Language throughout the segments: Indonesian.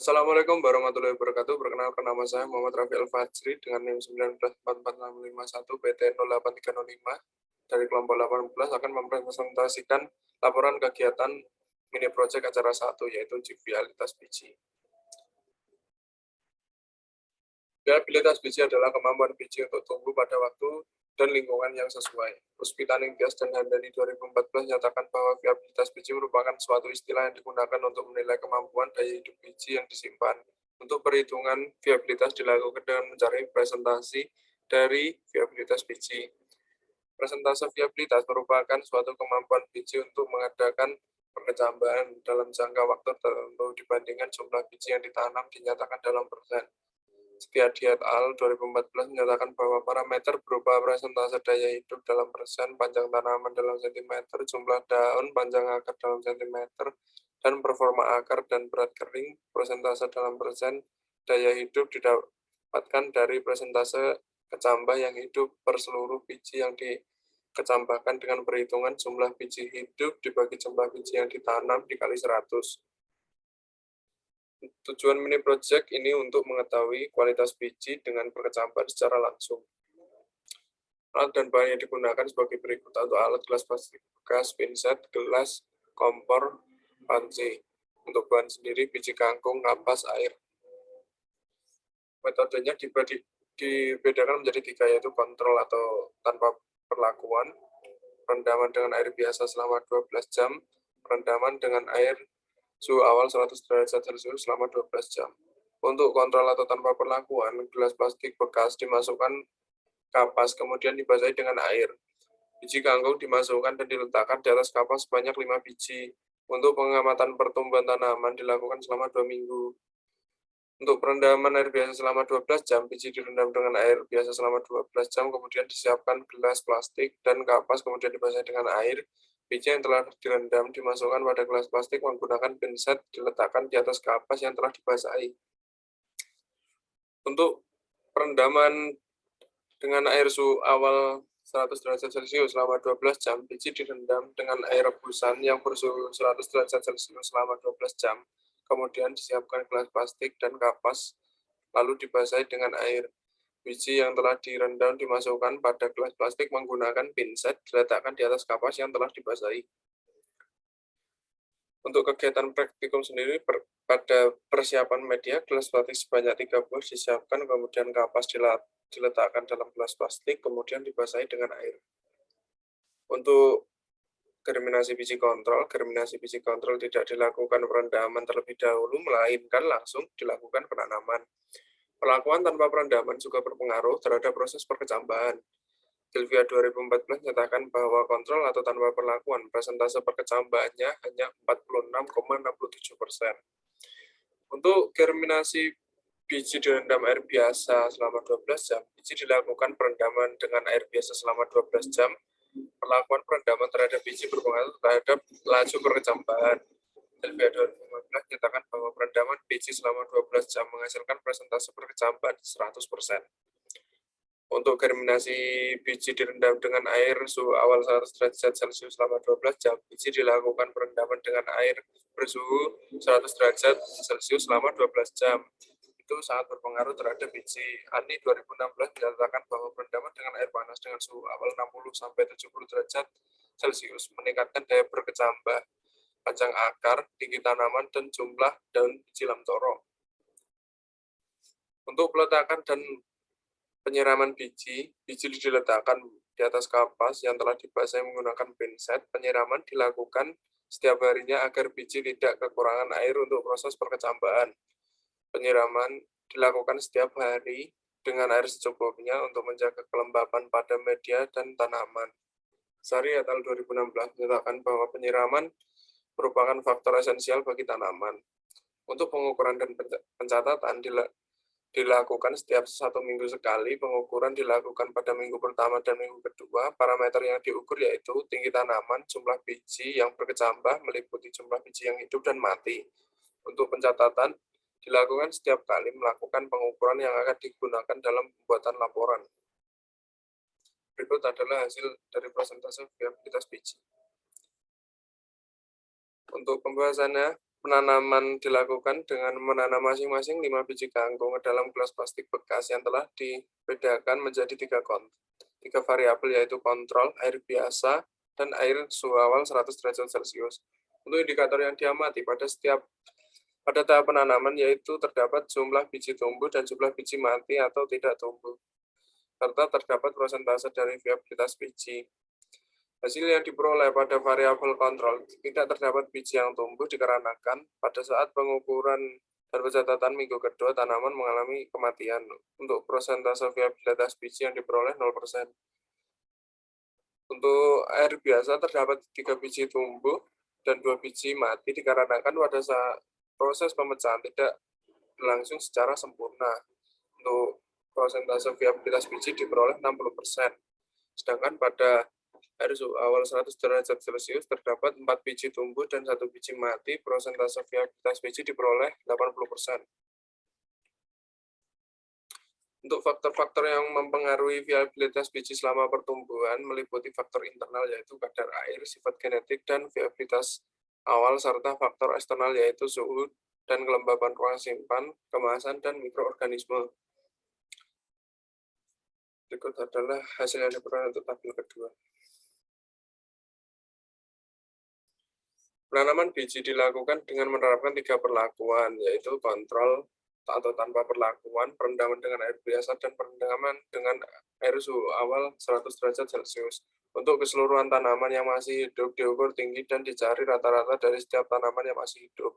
Assalamualaikum warahmatullahi wabarakatuh. Perkenalkan nama saya Muhammad Rafi Al-Fajri dengan NIM 1944651 PT 08305 dari kelompok 18 akan mempresentasikan laporan kegiatan mini project acara 1 yaitu viabilitas biji. Viabilitas biji adalah kemampuan biji untuk tumbuh pada waktu dan lingkungan yang sesuai. Puspita Ningtyas dan Handani 2014 menyatakan bahwa viabilitas biji merupakan suatu istilah yang digunakan untuk menilai kemampuan daya hidup biji yang disimpan. Untuk perhitungan viabilitas dilakukan dengan mencari presentasi dari viabilitas biji. Presentase viabilitas merupakan suatu kemampuan biji untuk mengadakan perkecambahan dalam jangka waktu tertentu dibandingkan jumlah biji yang ditanam dinyatakan dalam persen. Setiadi et al. 2014 menyatakan bahwa parameter berupa persentase daya hidup dalam persen, panjang tanaman dalam sentimeter, jumlah daun, panjang akar dalam sentimeter, dan performa akar dan berat kering, persentase dalam persen daya hidup didapatkan dari persentase kecambah yang hidup per seluruh biji yang dikecambahkan dengan perhitungan jumlah biji hidup dibagi jumlah biji yang ditanam dikali 100. Tujuan mini project ini untuk mengetahui kualitas biji dengan perkecambahan secara langsung. Alat dan bahan yang digunakan sebagai berikut atau alat gelas plastik bekas, pinset, gelas, kompor, panci. Untuk bahan sendiri biji kangkung, kapas, air. Metodenya dibedakan menjadi 3 yaitu kontrol atau tanpa perlakuan, perendaman dengan air biasa selama 12 jam, perendaman dengan air suhu awal 100 derajat Celcius selama 12 jam. Untuk kontrol atau tanpa perlakuan, gelas plastik bekas dimasukkan kapas, kemudian dibasahi dengan air. Biji kangkung dimasukkan dan diletakkan di atas kapas sebanyak 5 biji. Untuk pengamatan pertumbuhan tanaman dilakukan selama 2 minggu. Untuk perendaman air biasa selama 12 jam, biji direndam dengan air biasa selama 12 jam, kemudian disiapkan gelas plastik dan kapas, kemudian dibasahi dengan air. Biji yang telah direndam dimasukkan pada gelas plastik menggunakan pinset, diletakkan di atas kapas yang telah dibasahi. Untuk perendaman dengan air suhu awal 100 derajat Celcius selama 12 jam, biji direndam dengan air rebusan yang bersuhu 100 derajat Celcius selama 12 jam. Kemudian disiapkan gelas plastik dan kapas, lalu dibasahi dengan air. Biji yang telah direndam dimasukkan pada gelas plastik menggunakan pinset, diletakkan di atas kapas yang telah dibasahi. Untuk kegiatan praktikum sendiri, pada persiapan media, gelas plastik sebanyak 3 buah disiapkan, kemudian kapas diletakkan dalam gelas plastik, kemudian dibasahi dengan air. Untuk germinasi biji kontrol tidak dilakukan perendaman terlebih dahulu, melainkan langsung dilakukan penanaman. Perlakuan tanpa perendaman juga berpengaruh terhadap proses perkecambahan. Sylvia 2014 menyatakan bahwa kontrol atau tanpa perlakuan, persentase perkecambahannya hanya 46,67%. Untuk germinasi biji direndam air biasa selama 12 jam, biji dilakukan perendaman dengan air biasa selama 12 jam. Perlakuan perendaman terhadap biji berpengaruh terhadap laju perkecambahan. Sylvia 2015 menyatakan bahwa perendaman biji selama 12 jam menghasilkan persentase perkecambahan 100%. Untuk germinasi biji direndam dengan air suhu awal 100 derajat Celcius selama 12 jam, biji dilakukan perendaman dengan air bersuhu 100 derajat Celcius selama 12 jam. Itu sangat berpengaruh terhadap biji. ANI 2016 menyatakan bahwa perendaman dengan air panas dengan suhu awal 60-70 derajat Celcius meningkatkan daya berkecambah, panjang akar, tinggi tanaman, dan jumlah daun biji lamtoro. Untuk peletakan dan penyiraman biji diletakkan di atas kapas yang telah dibasahi menggunakan pinset. Penyiraman dilakukan setiap harinya agar biji tidak kekurangan air untuk proses perkecambahan. Penyiraman dilakukan setiap hari dengan air secukupnya untuk menjaga kelembapan pada media dan tanaman. Sari et al. 2016 menyatakan bahwa penyiraman merupakan faktor esensial bagi tanaman. Untuk pengukuran dan pencatatan dilakukan setiap 1 minggu sekali. Pengukuran dilakukan pada minggu pertama dan minggu kedua. Parameter yang diukur yaitu tinggi tanaman, jumlah biji yang berkecambah, meliputi jumlah biji yang hidup dan mati. Untuk pencatatan dilakukan setiap kali melakukan pengukuran yang akan digunakan dalam pembuatan laporan. Berikut adalah hasil dari presentase viabilitas biji. Untuk pembahasannya, Penanaman dilakukan dengan menanam masing-masing 5 biji kangkung ke dalam gelas plastik bekas yang telah dibedakan menjadi 3 variabel, yaitu kontrol, air biasa, dan air suhu awal 100 derajat Celcius. Untuk indikator yang diamati pada tahap penanaman, yaitu terdapat jumlah biji tumbuh dan jumlah biji mati atau tidak tumbuh, serta terdapat persentase dari viabilitas biji. Hasil yang diperoleh pada variabel kontrol tidak terdapat biji yang tumbuh dikarenakan pada saat pengukuran dan pencatatan minggu kedua tanaman mengalami kematian. Untuk persentase viabilitas biji yang diperoleh 0%. Untuk air biasa terdapat 3 biji tumbuh dan 2 biji mati dikarenakan pada saat proses pemecahan tidak berlangsung secara sempurna. Untuk persentase viabilitas biji diperoleh 60%. Sedangkan pada air suhu awal 100 derajat Celcius terdapat 4 biji tumbuh dan 1 biji mati, persentase viabilitas biji diperoleh 80%. Untuk faktor-faktor yang mempengaruhi viabilitas biji selama pertumbuhan meliputi faktor internal, yaitu kadar air, sifat genetik, dan viabilitas awal, serta faktor eksternal, yaitu suhu dan kelembaban ruang simpan, kemasan, dan mikroorganisme. Berikut adalah hasil yang diperoleh untuk tabel kedua. Penanaman biji dilakukan dengan menerapkan 3 perlakuan, yaitu kontrol atau tanpa perlakuan, perendaman dengan air biasa, dan perendaman dengan air suhu awal 100 derajat Celcius. Untuk keseluruhan tanaman yang masih hidup diukur tinggi dan dicari rata-rata dari setiap tanaman yang masih hidup.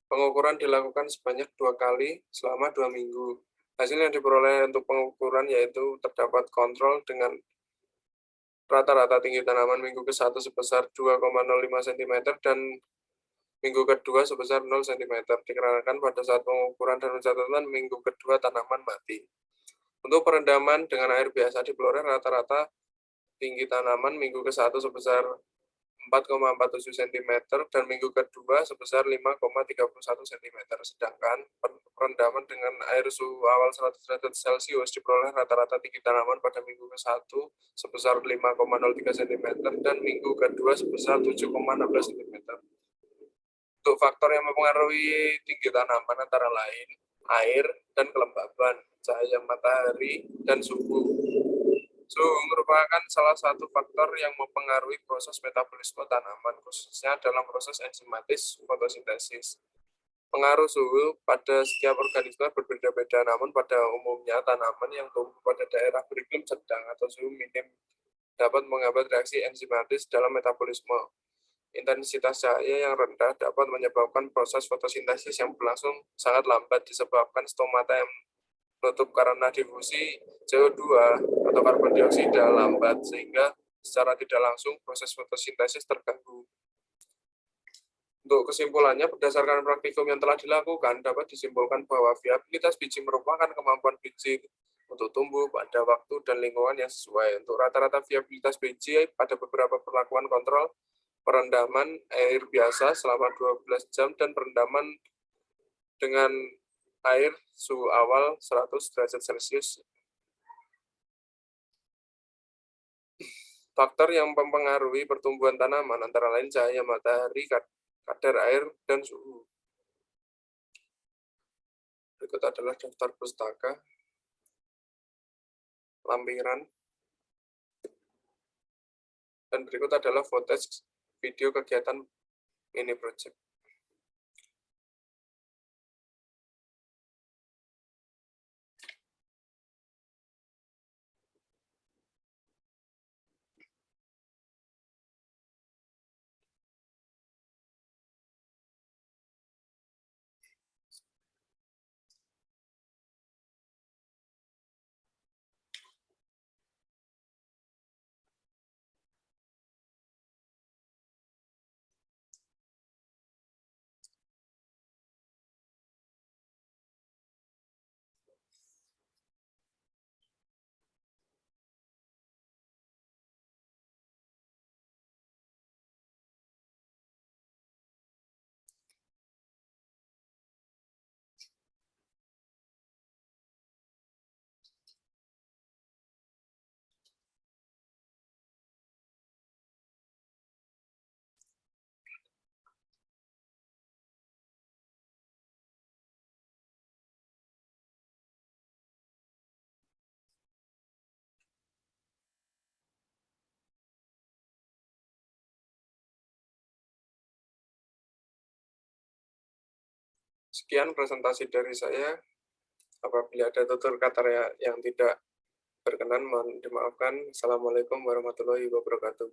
Pengukuran dilakukan sebanyak 2 kali selama 2 minggu. Hasil yang diperoleh untuk pengukuran yaitu terdapat kontrol dengan rata-rata tinggi tanaman minggu ke-1 sebesar 2,05 cm dan minggu kedua sebesar 0 cm, dikarenakan pada saat pengukuran dan pencatatan minggu kedua tanaman mati. Untuk perendaman dengan air biasa diperoleh rata-rata tinggi tanaman minggu ke-1 sebesar 4,47 cm dan minggu kedua sebesar 5,31 cm. Sedangkan perendaman dengan air suhu awal 100 derajat Celcius diperoleh rata-rata tinggi tanaman pada minggu ke-1 sebesar 5,03 cm dan minggu kedua sebesar 7,16 cm. Untuk faktor yang mempengaruhi tinggi tanaman antara lain air dan kelembaban, cahaya matahari, dan suhu. Suhu merupakan salah satu faktor yang mempengaruhi proses metabolisme tanaman, khususnya dalam proses enzimatis fotosintesis. Pengaruh suhu pada setiap organisme berbeda-beda, namun pada umumnya tanaman yang tumbuh pada daerah beriklim sedang atau suhu minim dapat menghambat reaksi enzimatis dalam metabolisme. Intensitas cahaya yang rendah dapat menyebabkan proses fotosintesis yang berlangsung sangat lambat disebabkan stomata yang menutup karena difusi CO2 atau karbon dioksida lambat, sehingga secara tidak langsung proses fotosintesis terganggu. Untuk kesimpulannya, berdasarkan praktikum yang telah dilakukan, dapat disimpulkan bahwa viabilitas biji merupakan kemampuan biji untuk tumbuh pada waktu dan lingkungan yang sesuai. Untuk rata-rata viabilitas biji pada beberapa perlakuan kontrol, perendaman air biasa selama 12 jam dan perendaman dengan air suhu awal 100 derajat Celcius. Faktor yang mempengaruhi pertumbuhan tanaman antara lain cahaya matahari, kadar air, dan suhu. Berikut adalah daftar pustaka, lampiran, dan berikut adalah footage video kegiatan mini project. Sekian presentasi dari saya. Apabila ada tutur kata yang tidak berkenan, mohon dimaafkan. Assalamualaikum warahmatullahi wabarakatuh.